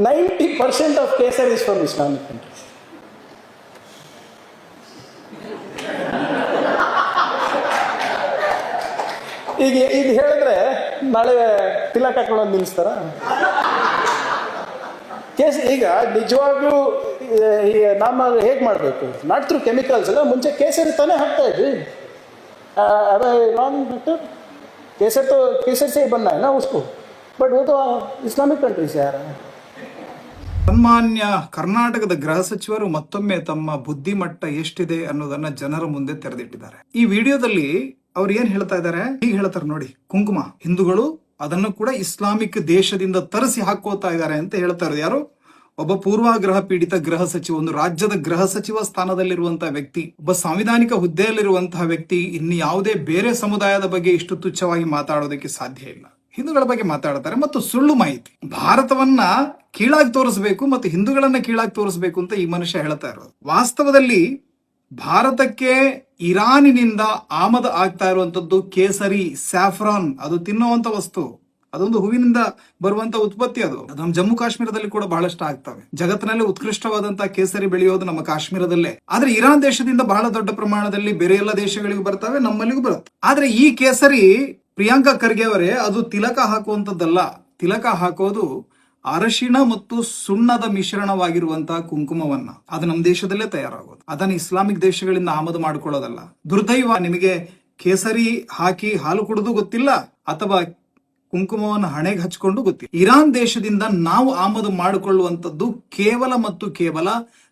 90% of Kesar is from Islamic countries. ಈಗ ಇದು ಹೇಳಿದ್ರೆ ನಾಳೆ ತಿಲಕ ಹಾಕೊಳ್ಳೋದು ನಿಲ್ಲಿಸ್ತಾರ? ಈಗ ನಿಜವಾಗ್ಲೂ ನಮ್ಮ ಹೇಗೆ ಮಾಡಬೇಕು? ನಾಟ್ ಥ್ರೂ ಕೆಮಿಕಲ್ಸ್ ಅಲ್ಲ, ಮುಂಚೆ ಕೇಸರಿ ತಾನೇ ಹಾಕ್ತಾ ಇದ್ವಿ. रॉन्ग बेटर केसर से ही बनना है ना उसको, बट वो तो इस्लामिक कंट्री से आ रहा है. ಸನ್ಮಾನ್ಯ ಕರ್ನಾಟಕದ ಗೃಹ ಸಚಿವರು ಮತ್ತೊಮ್ಮೆ ತಮ್ಮ ಬುದ್ಧಿಮಟ್ಟ ಎಷ್ಟಿದೆ ಅನ್ನೋದನ್ನ ಜನರ ಮುಂದೆ ತೆರೆದಿಟ್ಟಿದ್ದಾರೆ. ಈ ವಿಡಿಯೋದಲ್ಲಿ ಅವ್ರು ಏನ್ ಹೇಳ್ತಾ ಇದ್ದಾರೆ, ಹೀಗೆ ಹೇಳ್ತಾರೆ ನೋಡಿ, ಕುಂಕುಮ ಹಿಂದೂಗಳು ಅದನ್ನು ಕೂಡ ಇಸ್ಲಾಮಿಕ್ ದೇಶದಿಂದ ತರಿಸಿ ಹಾಕೋತಾ ಇದ್ದಾರೆ ಅಂತ ಹೇಳ್ತಾ ಇರೋದು ಯಾರು? ಒಬ್ಬ ಪೂರ್ವಾಗ್ರಹ ಪೀಡಿತ ಗೃಹ ಸಚಿವ, ಒಂದು ರಾಜ್ಯದ ಗೃಹ ಸಚಿವ ಸ್ಥಾನದಲ್ಲಿರುವಂತಹ ವ್ಯಕ್ತಿ, ಒಬ್ಬ ಸಾಂವಿಧಾನಿಕ ಹುದ್ದೆಯಲ್ಲಿರುವಂತಹ ವ್ಯಕ್ತಿ ಇನ್ನು ಯಾವುದೇ ಬೇರೆ ಸಮುದಾಯದ ಬಗ್ಗೆ ಇಷ್ಟು ತುಚ್ಛವಾಗಿ ಮಾತಾಡೋದಕ್ಕೆ ಸಾಧ್ಯ ಇಲ್ಲ. ಹಿಂದೂಗಳ ಬಗ್ಗೆ ಮಾತಾಡ್ತಾರೆ ಮತ್ತು ಸುಳ್ಳು ಮಾಹಿತಿ. ಭಾರತವನ್ನ ಕೀಳಾಗಿ ತೋರಿಸಬೇಕು ಮತ್ತು ಹಿಂದೂಗಳನ್ನ ಕೀಳಾಗಿ ತೋರಿಸಬೇಕು ಅಂತ ಈ ಮನುಷ್ಯ ಹೇಳ್ತಾ ಇರೋದು. ವಾಸ್ತವದಲ್ಲಿ ಭಾರತಕ್ಕೆ ಇರಾನಿನಿಂದ ಆಮದು ಆಗ್ತಾ ಇರುವಂತದ್ದು ಕೇಸರಿ, ಸ್ಯಾಫ್ರಾನ್, ಅದು ತಿನ್ನುವಂತ ವಸ್ತು, ಅದೊಂದು ಹೂವಿನಿಂದ ಬರುವಂತ ಉತ್ಪತ್ತಿ. ಅದು ನಮ್ಮ ಜಮ್ಮು ಕಾಶ್ಮೀರದಲ್ಲಿ ಕೂಡ ಬಹಳಷ್ಟು ಆಗ್ತವೆ. ಜಗತ್ತಿನಲ್ಲಿ ಉತ್ಕೃಷ್ಟವಾದಂತಹ ಕೇಸರಿ ಬೆಳೆಯೋದು ನಮ್ಮ ಕಾಶ್ಮೀರದಲ್ಲೇ. ಆದ್ರೆ ಇರಾನ್ ದೇಶದಿಂದ ಬಹಳ ದೊಡ್ಡ ಪ್ರಮಾಣದಲ್ಲಿ ಬೇರೆ ಎಲ್ಲ ದೇಶಗಳಿಗೂ ಬರ್ತವೆ, ನಮ್ಮಲ್ಲಿಗೂ ಬರುತ್ತೆ. ಆದ್ರೆ ಈ ಕೇಸರಿ ಪ್ರಿಯಾಂಕಾ ಖರ್ಗೆ ಅವರೇ ಅದು ತಿಲಕ ಹಾಕುವಂತದ್ದಲ್ಲ. ತಿಲಕ ಹಾಕೋದು ಅರಶಿಣ ಮತ್ತು ಸುಣ್ಣದ ಮಿಶ್ರಣವಾಗಿರುವಂತಹ ಕುಂಕುಮವನ್ನ, ಅದು ನಮ್ಮ ದೇಶದಲ್ಲೇ ತಯಾರಾಗೋದು. ಅದನ್ನು ಇಸ್ಲಾಮಿಕ್ ದೇಶಗಳಿಂದ ಆಮದು ಮಾಡಿಕೊಳ್ಳೋದಲ್ಲ. ದುರ್ದೈವ, ನಿಮಗೆ ಕೇಸರಿ ಹಾಕಿ ಹಾಲು ಕುಡಿದು ಗೊತ್ತಿಲ್ಲ ಅಥವಾ ಕುಂಕುಮವನ್ನು ಹಣೆಗೆ ಹಚ್ಕೊಂಡು ಗೊತ್ತಿಲ್ಲ. ಇರಾನ್ ದೇಶದಿಂದ ನಾವು ಆಮದು ಮಾಡಿಕೊಳ್ಳುವಂತದ್ದು ಕೇವಲ ಮತ್ತು ಕೇವಲ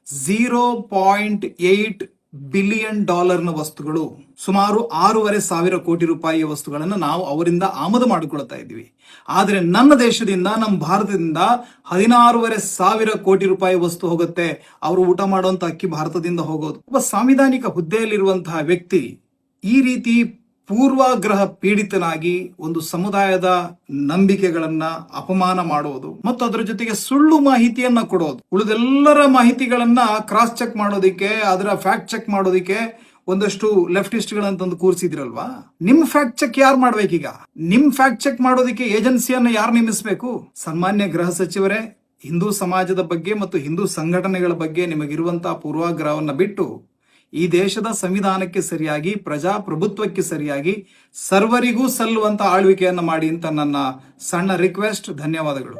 $0.8 ಬಿಲಿಯನ್ ವಸ್ತುಗಳು, ಸುಮಾರು 6,500 ಕೋಟಿ ರೂಪಾಯಿಯ ವಸ್ತುಗಳನ್ನು ನಾವು ಅವರಿಂದ ಆಮದು ಮಾಡಿಕೊಳ್ತಾ ಇದ್ವಿ. ಆದ್ರೆ ನನ್ನ ದೇಶದಿಂದ, ನಮ್ಮ ಭಾರತದಿಂದ 16,500 ಕೋಟಿ ರೂಪಾಯಿ ವಸ್ತು ಹೋಗುತ್ತೆ. ಅವರು ಊಟ ಮಾಡುವಂತ ಅಕ್ಕಿ ಭಾರತದಿಂದ ಹೋಗೋದು. ಒಬ್ಬ ಸಾಂವಿಧಾನಿಕ ಹುದ್ದೆಯಲ್ಲಿರುವಂತಹ ವ್ಯಕ್ತಿ ಈ ರೀತಿ ಪೂರ್ವಾಗ್ರಹ ಪೀಡಿತನಾಗಿ ಒಂದು ಸಮುದಾಯದ ನಂಬಿಕೆಗಳನ್ನ ಅಪಮಾನ ಮಾಡೋದು ಮತ್ತು ಅದರ ಜೊತೆಗೆ ಸುಳ್ಳು ಮಾಹಿತಿಯನ್ನ ಕೊಡೋದು, ಉಳಿದೆಲ್ಲರ ಮಾಹಿತಿಗಳನ್ನ ಕ್ರಾಸ್ ಚೆಕ್ ಮಾಡೋದಿಕ್ಕೆ, ಅದರ ಫ್ಯಾಕ್ಟ್ ಚೆಕ್ ಮಾಡೋದಿಕ್ಕೆ ಒಂದಷ್ಟು ಲೆಫ್ಟಿಸ್ಟ್ಗಳಂತಂದು ಕೂರಿಸಿದ್ರಲ್ವಾ? ನಿಮ್ ಫ್ಯಾಕ್ಟ್ ಚೆಕ್ ಯಾರು ಮಾಡ್ಬೇಕೀಗ? ನಿಮ್ ಫ್ಯಾಕ್ಟ್ ಚೆಕ್ ಮಾಡೋದಿಕ್ಕೆ ಏಜೆನ್ಸಿಯನ್ನ ಯಾರು ನೇಮಿಸಬೇಕು? ಸನ್ಮಾನ್ಯ ಗೃಹ ಸಚಿವರೇ, ಹಿಂದೂ ಸಮಾಜದ ಬಗ್ಗೆ ಮತ್ತು ಹಿಂದೂ ಸಂಘಟನೆಗಳ ಬಗ್ಗೆ ನಿಮಗಿರುವಂತಹ ಪೂರ್ವಾಗ್ರಹವನ್ನ ಬಿಟ್ಟು ಈ ದೇಶದ ಸಂವಿಧಾನಕ್ಕೆ ಸರಿಯಾಗಿ, ಪ್ರಜಾಪ್ರಭುತ್ವಕ್ಕೆ ಸರಿಯಾಗಿ ಸರ್ವರಿಗೂ ಸಲ್ಲುವಂತ ಆಳ್ವಿಕೆಯನ್ನ ಮಾಡಿ ಅಂತ ನನ್ನ ಸಣ್ಣ ರಿಕ್ವೆಸ್ಟ್. ಧನ್ಯವಾದಗಳು.